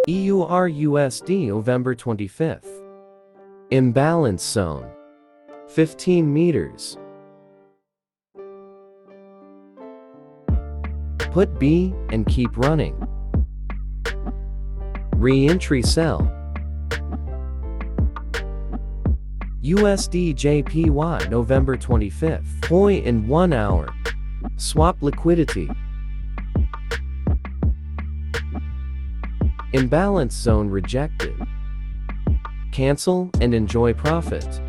EUR/USD November 25th. Imbalance zone. 15 meters. Put B and keep running. Re-entry sell. USD JPY November 25th. Poi in 1 hour. Swap liquidity. Imbalance zone rejected. Cancel and enjoy profit.